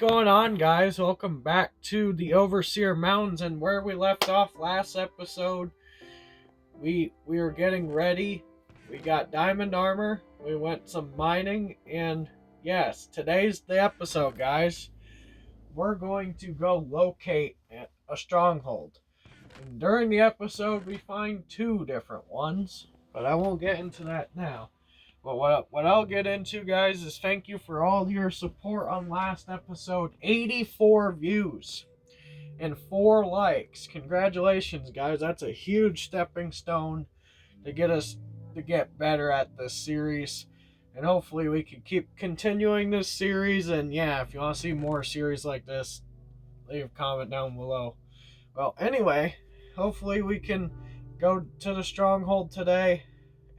going on, guys? Welcome back to the Overseer Mountains, and where we left off last episode, we were getting ready. We got diamond armor. We went some mining, and yes, today's the episode, guys. We're going to go locate a stronghold. And during the episode, we find two different ones, but I won't get into that now. But what I'll get into, guys, is thank you for all your support on last episode. 84 views and 4 likes. Congratulations, guys. That's a huge stepping stone to get us to get better at this series. And hopefully we can keep continuing this series. And yeah, if you want to see more series like this, leave a comment down below. Well, anyway, hopefully we can go to the stronghold today.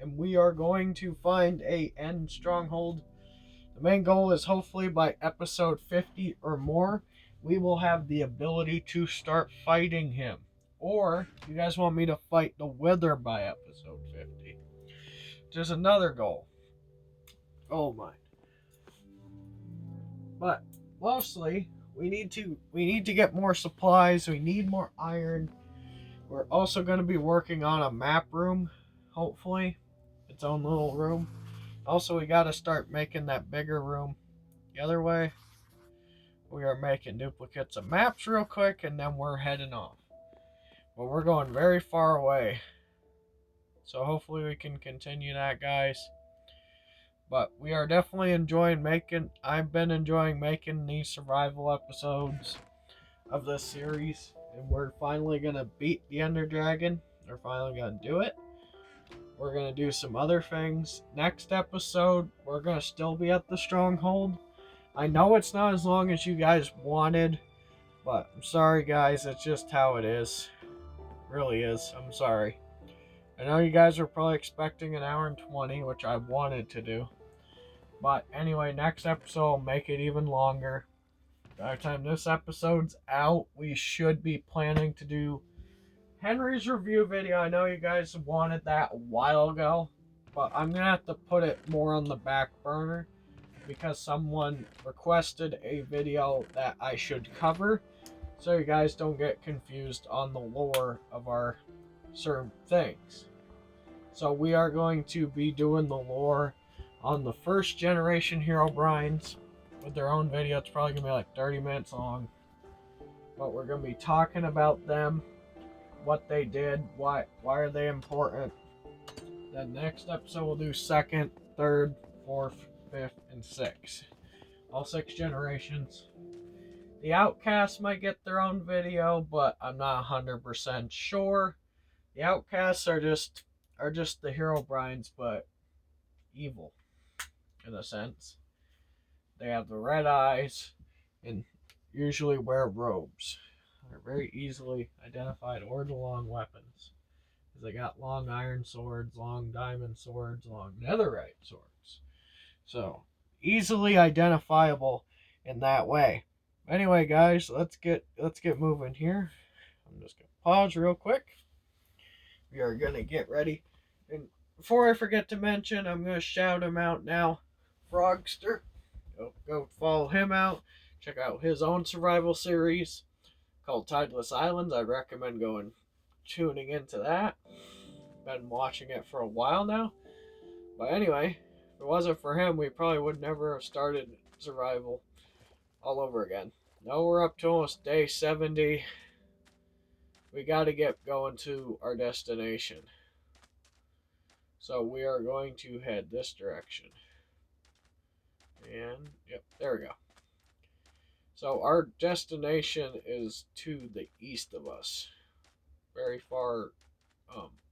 And we are going to find a end stronghold. The main goal is hopefully by episode 50 or more, we will have the ability to start fighting him. Or you guys want me to fight the Wither by episode 50. There's another goal. Oh my. But mostly we need to get more supplies. We need more iron. We're also going to be working on a map room, hopefully. Its own little room. Also, we got to start making that bigger room. The other way, we are making duplicates of maps real quick, and then we're heading off. But we're going very far away. So hopefully we can continue that, guys. But we are definitely enjoying making... I've been enjoying making these survival episodes of this series. And we're finally going to beat the Ender Dragon. We're finally going to do it. We're going to do some other things. Next episode, we're going to still be at the Stronghold. I know it's not as long as you guys wanted, but I'm sorry, guys. It's just how it is. It really is. I'm sorry. I know you guys are probably expecting an hour and 20, which I wanted to do. But anyway, next episode will make it even longer. By the time this episode's out, we should be planning to do Henry's review video. I know you guys wanted that a while ago, but I'm going to have to put it more on the back burner because someone requested a video that I should cover, so you guys don't get confused on the lore of our certain things. So we are going to be doing the lore on the first generation Herobrines with their own video. It's probably going to be like 30 minutes long, but we're going to be talking about them, what they did, why are they important. Then next episode we'll do second, third, fourth, fifth, and sixth. All 6 generations. The Outcasts might get their own video, but I'm not 100% sure. The Outcasts are just the Herobrines, but evil, in a sense. They have the red eyes and usually wear robes. They're very easily identified, or the long weapons. They got long iron swords, long diamond swords, long netherite swords. So, easily identifiable in that way. Anyway, guys, let's get moving here. I'm just going to pause real quick. We are going to get ready. And before I forget to mention, I'm going to shout him out now. Frogster. Go follow him out. Check out his own survival series called Tideless Islands. I recommend tuning into that. Been watching it for a while now. But anyway, if it wasn't for him, we probably would never have started survival all over again. Now we're up to almost day 70. We got to get going to our destination. So we are going to head this direction. And, yep, there we go. So our destination is to the east of us. Very far,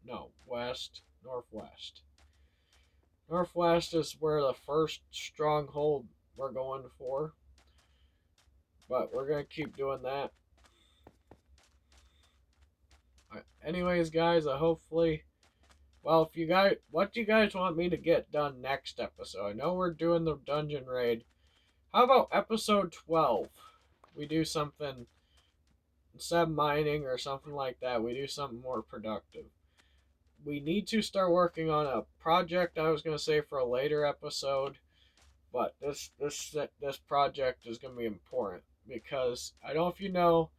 northwest. Northwest is where the first stronghold we're going for. But we're going to keep doing that. Right. Anyways, guys, what do you guys want me to get done next episode? I know we're doing the dungeon raid. How about episode 12? We do something, instead of mining or something like that, we do something more productive. We need to start working on a project I was going to say for a later episode. But this project is going to be important because I don't know if you know,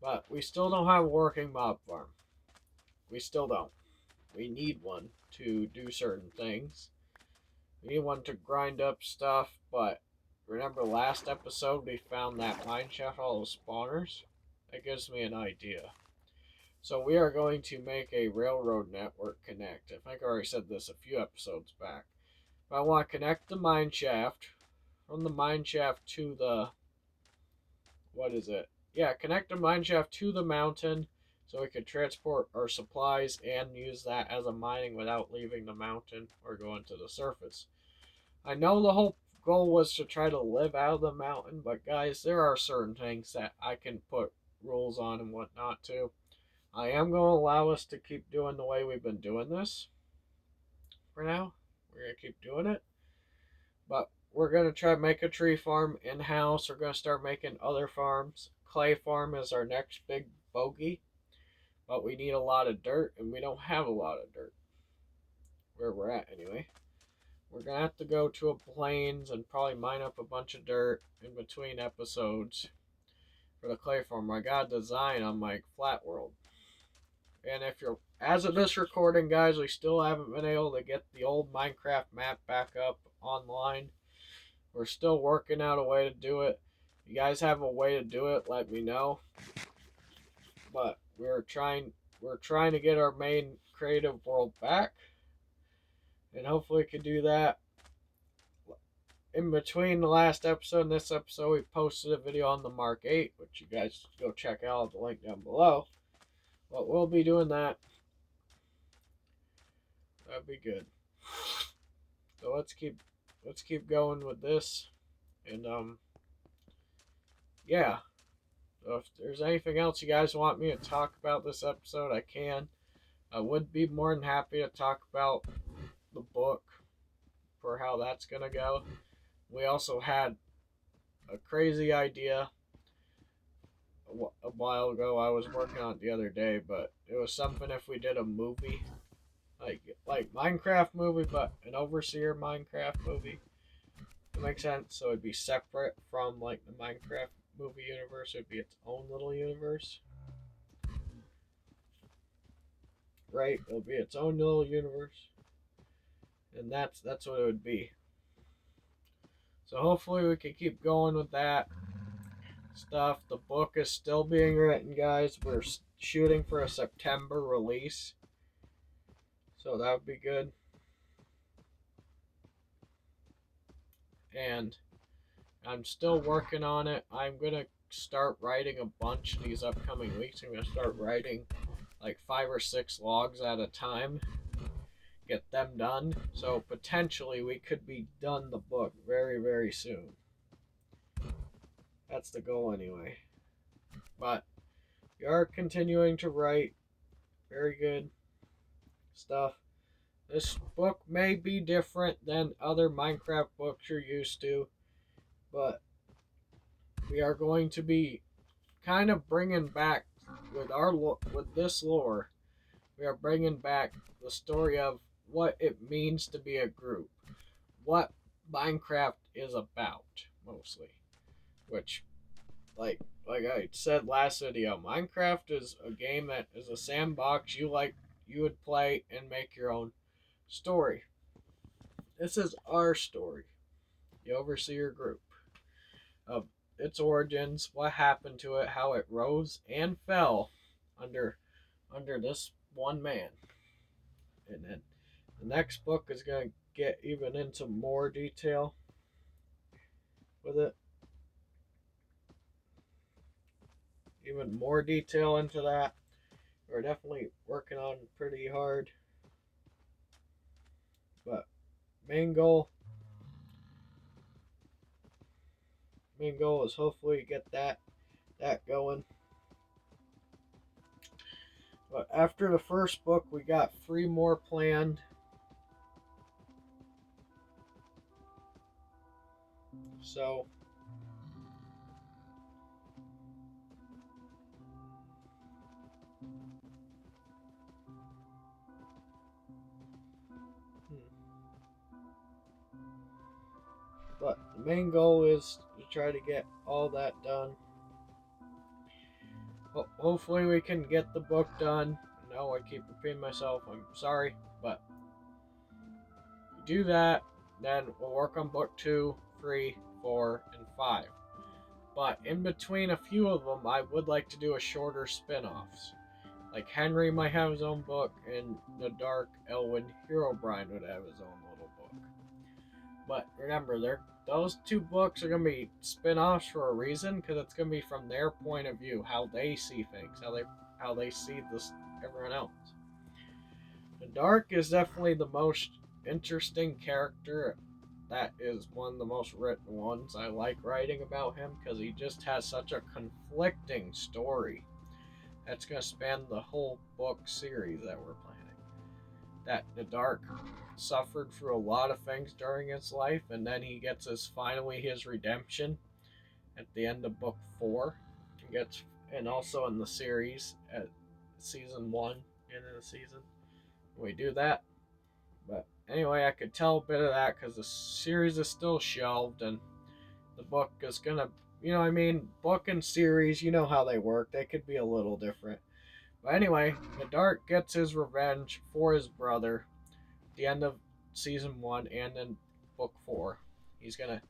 but we still don't have a working mob farm. We still don't. We need one to do certain things. We need one to grind up stuff, but remember last episode we found that mine shaft all the spawners? That gives me an idea. So we are going to make a railroad network connect. I think I already said this a few episodes back. But I want to connect the mine shaft from the mine shaft to the, what is it? Yeah, connect the mine shaft to the mountain so we could transport our supplies and use that as a mining without leaving the mountain or going to the surface. I know the whole goal was to try to live out of the mountain, but guys, there are certain things that I can put rules on and whatnot too. I am going to allow us to keep doing the way we've been doing this for now. We're going to keep doing it. But we're going to try to make a tree farm in-house. We're going to start making other farms. Clay farm is our next big bogey. But we need a lot of dirt, and we don't have a lot of dirt. Where we're at, anyway. We're going to have to go to a plains and probably mine up a bunch of dirt in between episodes for the clay farm. I got a design on my flat world. And if you're, as of this recording, guys, we still haven't been able to get the old Minecraft map back up online. We're still working out a way to do it. If you guys have a way to do it, let me know. But we're trying to get our main creative world back. And hopefully we can do that. In between the last episode and this episode, we posted a video on the Mark 8, which you guys go check out, the link down below. But we'll be doing that. That'd be good. So let's keep going with this. And yeah. So if there's anything else you guys want me to talk about this episode, I can. I would be more than happy to talk about the book for how that's gonna go. We also had a crazy idea a while ago. I was working on it the other day, but it was something if we did a movie, like Minecraft movie, but an Overseer Minecraft movie. It makes sense. So it'd be separate from like the Minecraft movie universe. It'd be its own little universe, right? It'll be its own little universe, and that's what it would be. So hopefully we can keep going with that stuff. The book is still being written, guys. We're shooting for a September release, so that would be good. And I'm still working on it. I'm gonna start writing a bunch these upcoming weeks. I'm gonna start writing like 5 or 6 logs at a time, get them done. So potentially we could be done the book very, very soon. That's the goal anyway. But we are continuing to write very good stuff. This book may be different than other Minecraft books you're used to, but we are going to be kind of bringing back with this lore. We are bringing back the story of what it means to be a group, what Minecraft is about mostly, which like I said last video, Minecraft is a game that is a sandbox you would play and make your own story. This is our story, the Overseer group, of its origins, what happened to it, how it rose and fell under this one man. And then the next book is going to get even into more detail with it. Even more detail into that. We're definitely working on pretty hard. But main goal is hopefully get that going. But after the first book, we got 3 more planned. So But the main goal is to try to get all that done. Hopefully we can get the book done. No, I keep repeating myself. I'm sorry, but if we do that, then we'll work on book 2, 3, 4, and 5. But in between a few of them, I would like to do a shorter spin-offs. Like Henry might have his own book, and the Dark Elwyn Herobrine would have his own little book. But remember, those two books are going to be spin-offs for a reason, because it's going to be from their point of view, how they see things, how they see this everyone else. The Dark is definitely the most interesting character. That is one of the most written ones. I like writing about him because he just has such a conflicting story that's going to span the whole book series that we're planning. That the Dark suffered through a lot of things during his life, and then he gets finally his redemption at the end of book 4. And also in the series at season 1, end of the season. We do that. But anyway, I could tell a bit of that because the series is still shelved, and the book is gonna, book and series, you know how they work. They could be a little different. But anyway, the Dark gets his revenge for his brother at the end of season 1 and in book 4. He's gonna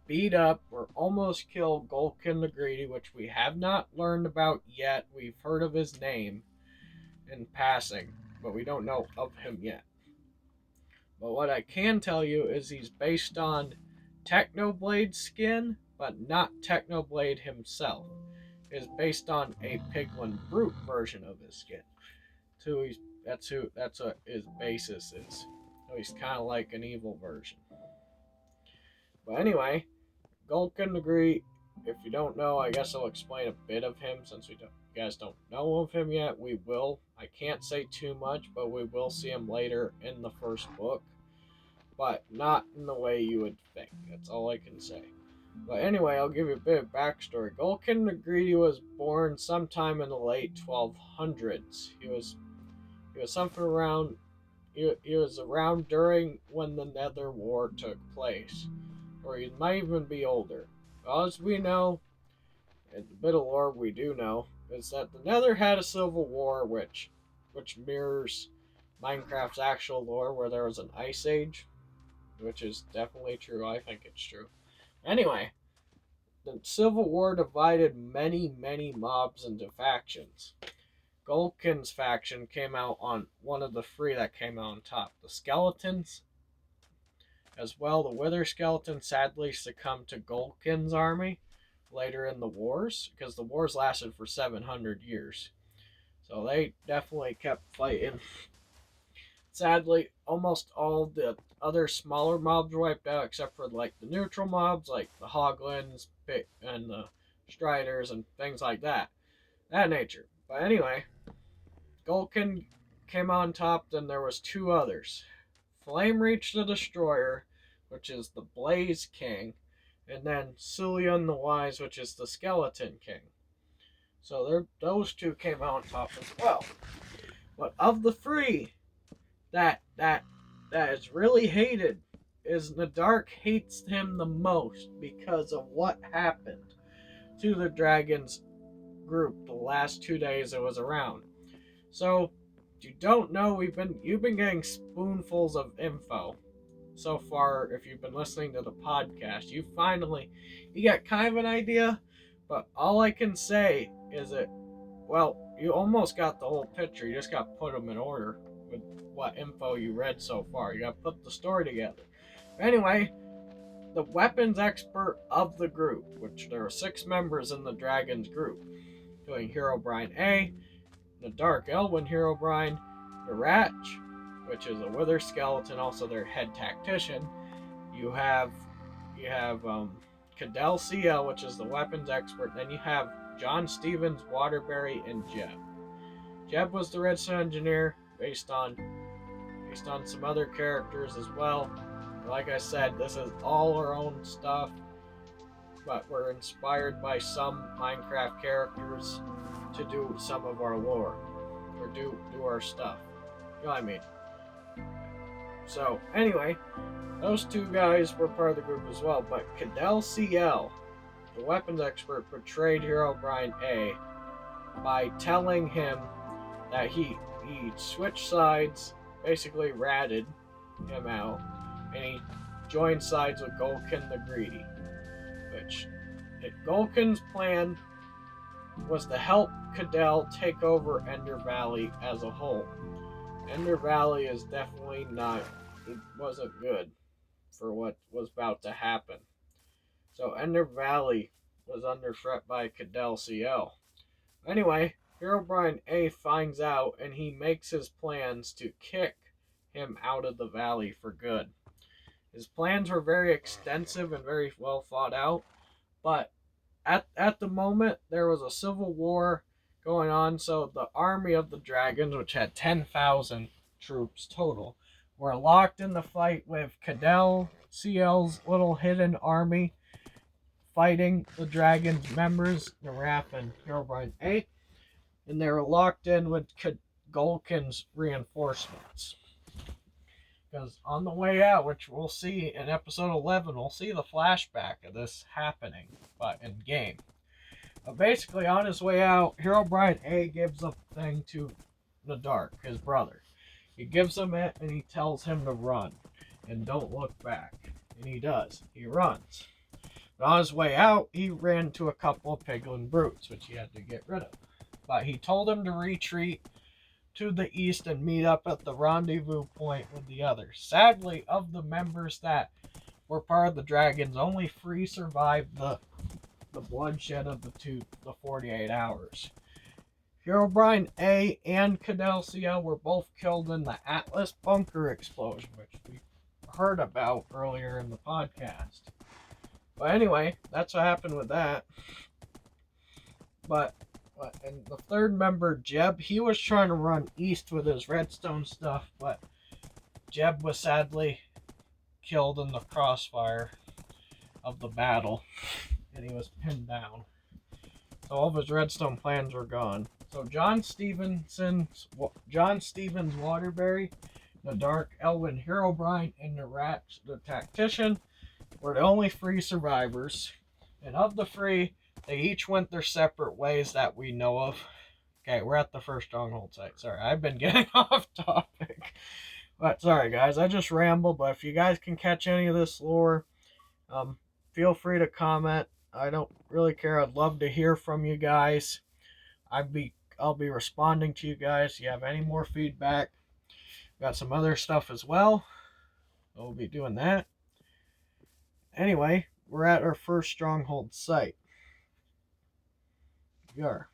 beat up or almost kill Gulkin the Greedy, which we have not learned about yet. We've heard of his name in passing, but we don't know of him yet. But what I can tell you is he's based on Technoblade's skin, but not Technoblade himself. It's based on a Piglin Brute version of his skin. So that's what his basis is. So he's kind of like an evil version. But anyway, Gulkin the Greedy, if you don't know, I guess I'll explain a bit of him since you guys don't know of him yet. We will. I can't say too much, but we will see him later in the first book. But not in the way you would think. That's all I can say. But anyway, I'll give you a bit of backstory. Gulkin the Greedy was born sometime in the late 1200s. He was something around. He was around during when the Nether War took place, or he might even be older. Well, as we know, and the bit of lore we do know is that the Nether had a civil war, which mirrors Minecraft's actual lore, where there was an ice age, which is definitely true. I think it's true. Anyway, the Civil War divided many mobs into factions. Gulkin's faction came out on one of the 3 that came out on top. The Skeletons, as well. The Wither Skeletons sadly succumbed to Gulkin's army later in the wars, because the wars lasted for 700 years. So they definitely kept fighting. Sadly, almost all the other smaller mobs were wiped out, except for like the neutral mobs, like the Hoglins and the Striders and things like that. That nature. But anyway, Gulkin came on top, then there was 2 others. Flamereach the Destroyer, which is the Blaze King, and then Sulion the Wise, which is the Skeleton King. So those 2 came out on top as well. But of the 3, that is really hated is the Dark hates him the most because of what happened to the Dragon's group the last 2 days it was around. So, if you don't know, you've been getting spoonfuls of info so far. If you've been listening to the podcast, you got kind of an idea, but all I can say is that, well, you almost got the whole picture. You just got to put them in order with what info you read so far. You got to put the story together. Anyway, the weapons expert of the group, which there are 6 members in the Dragon's group, doing Herobrine A, the Dark Elwyn Herobrine, the Ratch, which is a Wither Skeleton, also their head tactician. You have Cadell CL, which is the weapons expert. Then you have John Stevens, Waterbury, and Jeb. Jeb was the redstone engineer, based on some other characters as well. Like I said, this is all our own stuff, but we're inspired by some Minecraft characters to do some of our lore, or do our stuff. You know what I mean? So anyway, those two guys were part of the group as well. But Cadell CL, the weapons expert, betrayed Hero Brian A by telling him that he switched sides, basically ratted him out, and he joined sides with Golkin the Greedy. Which Golkin's plan was to help Cadell take over Ender Valley as a whole. Ender Valley is definitely not, it wasn't good for what was about to happen. So Ender Valley was under threat by Cadell CL. Anyway, Herobrine A finds out and he makes his plans to kick him out of the valley for good. His plans were very extensive and very well thought out, but at the moment there was a civil war going on, so the army of the dragons, which had 10,000 troops total, were locked in the fight with Cadell CL's little hidden army fighting the dragons members, Naraf and Herobrine A, and they were locked in with Golkin's reinforcements. Because on the way out, which we'll see in episode 11, we'll see the flashback of this happening, but in game. But basically, on his way out, Herobrine A gives a thing to the Dark, his brother. He gives him it and he tells him to run and don't look back. And he does. He runs. But on his way out, he ran to a couple of piglin brutes, which he had to get rid of. But he told him to retreat to the east and meet up at the rendezvous point with the others. Sadly, of the members that were part of the dragons, only 3 survived the bloodshed of the 48 hours. Herobrine A and Cadell CL were both killed in the Atlas bunker explosion, which we heard about earlier in the podcast. But anyway, that's what happened with that. And the third member, Jeb, he was trying to run east with his redstone stuff, but Jeb was sadly killed in the crossfire of the battle, and he was pinned down. So all of his redstone plans were gone. So John Stevens Waterbury, the Dark Elven Herobrine, and the Rat the Tactician were the only 3 survivors. And of the 3, they each went their separate ways that we know of. Okay, we're at the first Stronghold site. Sorry, I've been getting off topic. But sorry, guys, I just ramble. But if you guys can catch any of this lore, feel free to comment. I don't really care. I'd love to hear from you guys. I'll be responding to you guys. If you have any more feedback, got some other stuff as well. We'll be doing that. Anyway, we're at our first Stronghold site. We are.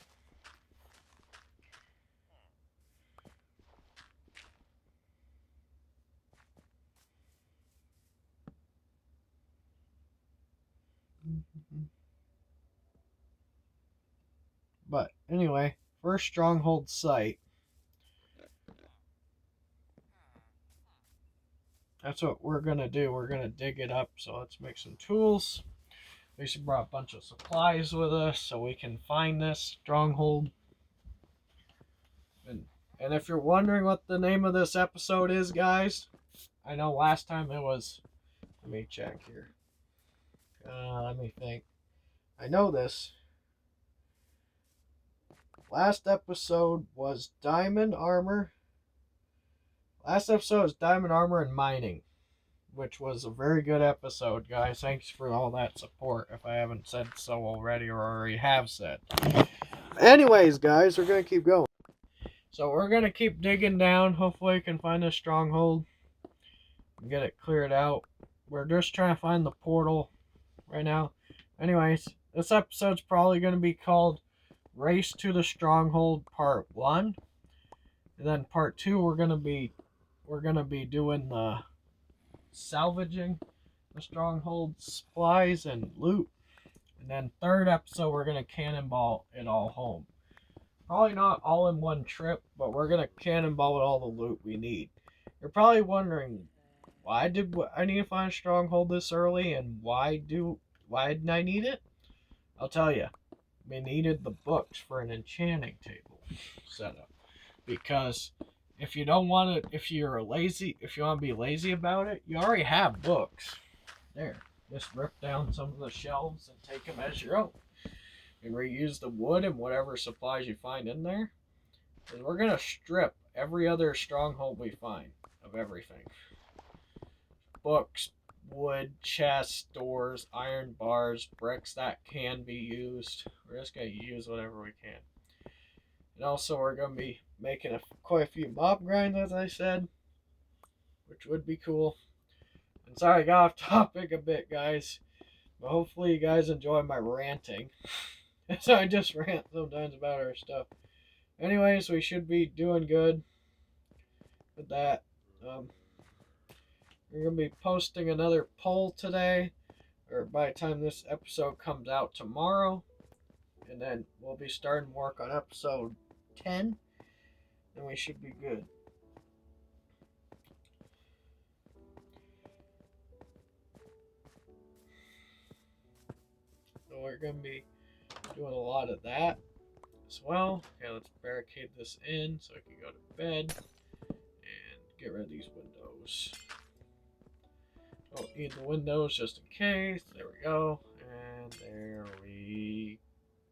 But anyway, first Stronghold site. That's what we're going to do. We're going to dig it up. So let's make some tools. We should brought a bunch of supplies with us so we can find this Stronghold. And if you're wondering what the name of this episode is, guys, I know last time it was... Let me check here. Let me think. I know this. Last episode was Diamond Armor. Last episode was Diamond Armor and Mining, which was a very good episode, guys. Thanks for all that support, if I haven't said so already or already have said. Anyways, guys, we're going to keep going. So we're going to keep digging down. Hopefully we can find a stronghold and get it cleared out. We're just trying to find the portal right now. Anyways, this episode's probably going to be called Race to the Stronghold Part 1. And then Part 2 we're going to be doing the salvaging the stronghold supplies and loot. And then third episode we're going to cannonball it all home. Probably not all in one trip, but we're going to cannonball all the loot we need. You're probably wondering, why did I need to find a stronghold this early, and why didn't I need it? I'll tell you. We needed the books for an enchanting table setup, because If you don't want to, if you're lazy, if you want to be lazy about it, you already have books. There, just rip down some of the shelves and take them as your own. And reuse the wood and whatever supplies you find in there. And we're gonna strip every other stronghold we find of everything. Books, wood, chests, doors, iron bars, bricks that can be used. We're just gonna use whatever we can. And also we're gonna be making quite a few mob grinds, as I said, which would be cool. And sorry I got off topic a bit, guys. But hopefully you guys enjoy my ranting. So I just rant sometimes about our stuff. Anyways, we should be doing good with that. We're going to be posting another poll today, or by the time this episode comes out tomorrow. And then we'll be starting work on episode 10, and we should be good. So we're going to be doing a lot of that as well. Okay, let's barricade this in so I can go to bed and get rid of these windows. Don't need the windows just in case. There we go. And there we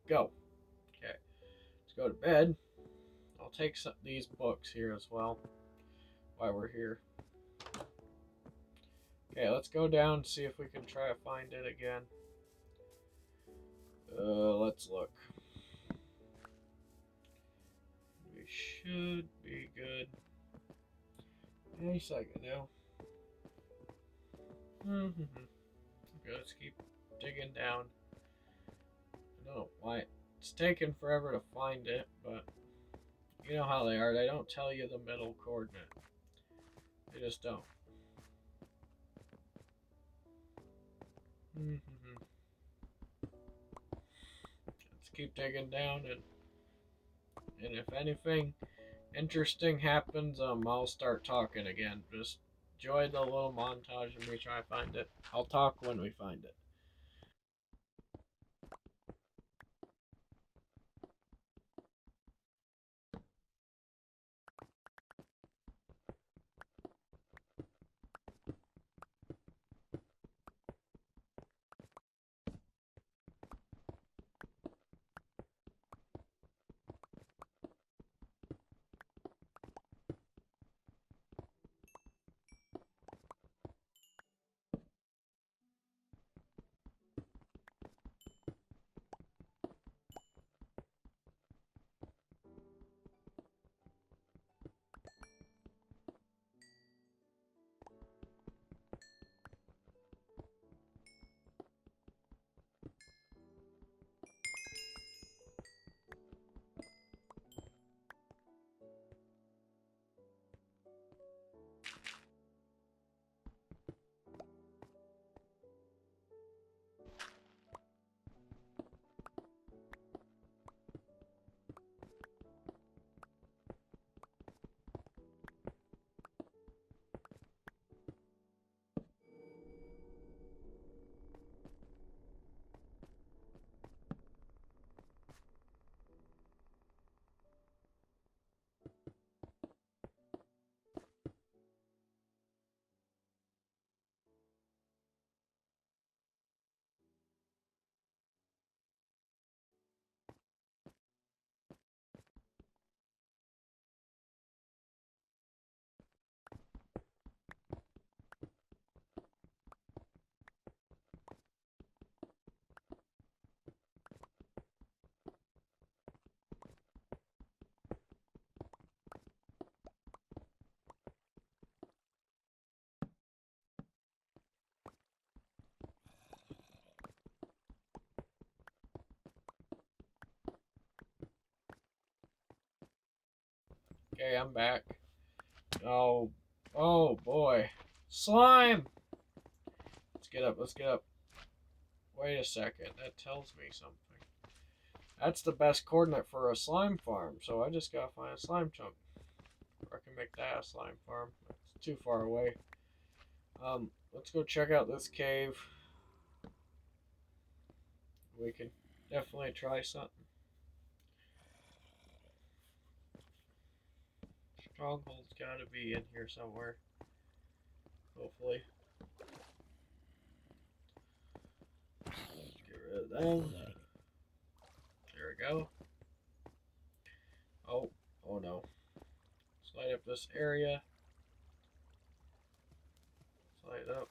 go. Okay, let's go to bed. I'll take these books here as well while we're here. Okay, let's go down and see if we can try to find it again. Let's look. We should be good. Any second now. Okay, let's keep digging down. I don't know why it's taking forever to find it, but you know how they are. They don't tell you the middle coordinate. They just don't. Let's keep digging down, and if anything interesting happens, I'll start talking again. Just enjoy the little montage of me trying to find it. I'll talk when we find it. Okay, I'm back. Oh boy. Slime! Let's get up, let's get up. Wait a second, that tells me something. That's the best coordinate for a slime farm, so I just gotta find a slime chunk. Or I can make that a slime farm. It's too far away. Let's go check out this cave. We can definitely try something. Stronghold's gotta be in here somewhere. Hopefully. Let's get rid of them. There we go. Oh, oh no. Slide up this area. Slide up.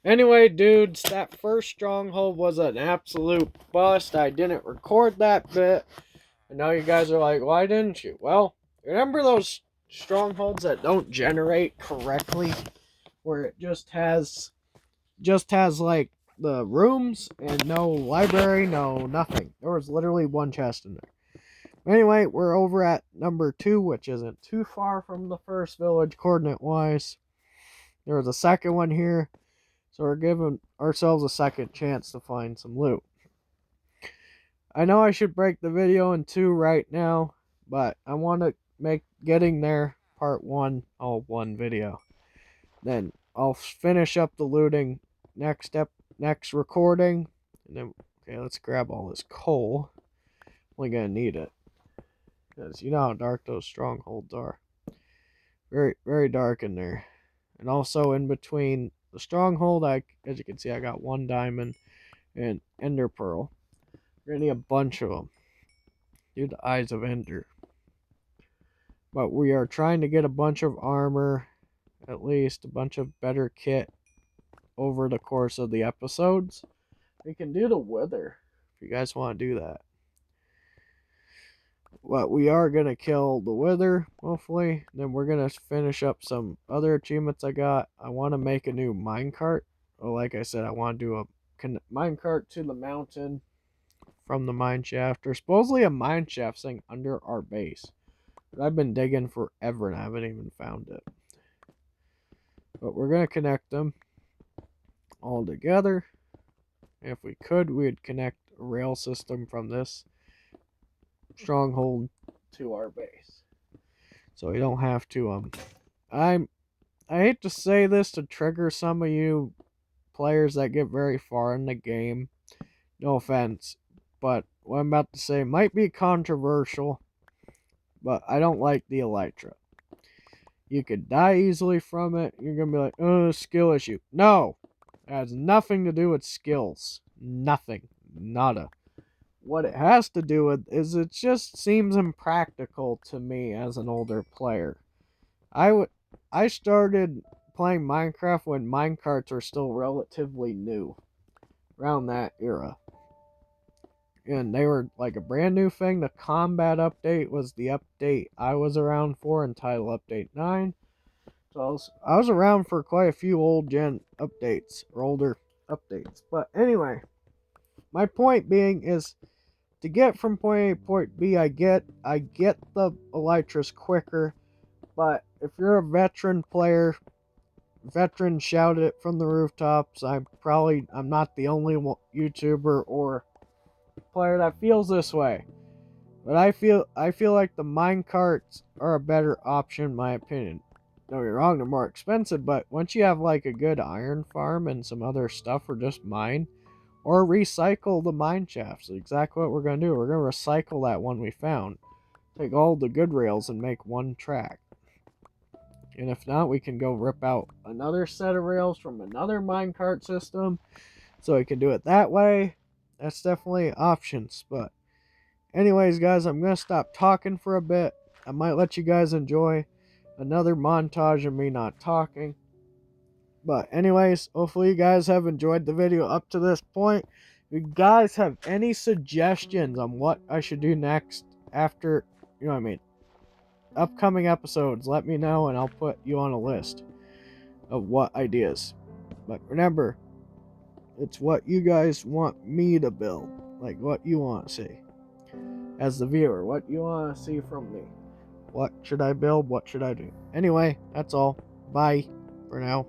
Anyway, dudes, that first stronghold was an absolute bust. I didn't record that bit. And now you guys are like, why didn't you? Well, remember those strongholds that don't generate correctly? Where it just has like the rooms and no library, no nothing. There was literally one chest in there. Anyway, we're over at number 2, which isn't too far from the first village coordinate-wise. There was a second one here. So we're giving ourselves a second chance to find some loot. I know I should break the video in 2 right now, but I want to make getting there part 1 all one video. Then I'll finish up the looting next recording. And then, okay, let's grab all this coal. Only gonna need it. Because you know how dark those strongholds are. Very, very dark in there. And also in between the stronghold, as you can see, I got 1 diamond and ender pearl. We're gonna need a bunch of them. Do the eyes of ender. But we are trying to get a bunch of armor, at least a bunch of better kit over the course of the episodes. We can do the wither if you guys want to do that. But we are going to kill the wither, hopefully. Then we're going to finish up some other achievements I got. I want to make a new minecart. Well, like I said, I want to do a minecart to the mountain from the mine shaft. There's supposedly a mine shaft thing under our base. But I've been digging forever and I haven't even found it. But we're going to connect them all together. If we could, we'd connect a rail system from this stronghold to our base. So we don't have to, I hate to say this to trigger some of you players that get very far in the game. No offense. But what I'm about to say might be controversial. But I don't like the elytra. You could die easily from it. You're going to be like, oh, skill issue. No! It has nothing to do with skills. Nothing. Nada. What it has to do with is it just seems impractical to me as an older player. I started playing Minecraft when minecarts were still relatively new. Around that era. And they were like a brand new thing. The combat update was the update I was around for, entitled Update 9. So I was around for quite a few old gen updates, or older updates. But anyway, my point being is to get from point A to point B, I get the elytras quicker. But if you're a veteran player, veteran shout it from the rooftops. I'm not the only YouTuber or player that feels this way. But I feel like the minecarts are a better option, in my opinion. Don't get me wrong, they're more expensive, but once you have like a good iron farm and some other stuff, or just mine, or recycle the mine shafts. Exactly what we're going to do. We're going to recycle that one we found. Take all the good rails and make one track. And if not, we can go rip out another set of rails from another minecart system. So we can do it that way. That's definitely options. But anyways, guys, I'm going to stop talking for a bit. I might let you guys enjoy another montage of me not talking. But anyways, hopefully you guys have enjoyed the video up to this point. If you guys have any suggestions on what I should do next after, you know what I mean, upcoming episodes, let me know and I'll put you on a list of what ideas. But remember, it's what you guys want me to build. Like what you want to see. As the viewer, what you want to see from me. What should I build? What should I do? Anyway, that's all. Bye for now.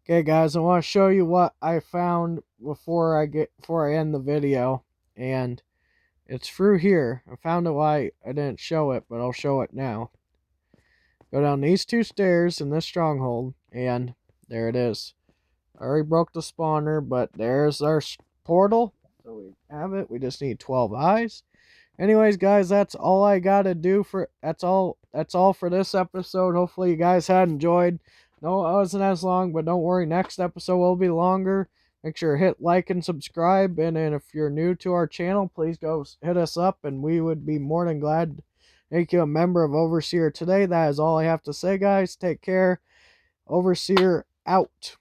Okay, guys, I want to show you what I found before I end the video, and it's through here. I found out why I didn't show it, but I'll show it now. Go down these 2 stairs in this stronghold, and there it is. I already broke the spawner, but there's our portal. So we have it. We just need 12 eyes. Anyways, guys, that's all I gotta do for that's all for this episode. Hopefully you guys had enjoyed. No, it wasn't as long, but don't worry, next episode will be longer. Make sure to hit like and subscribe, and then if you're new to our channel, please go hit us up, and we would be more than glad to make you a member of Overseer today. That is all I have to say, guys. Take care. Overseer out.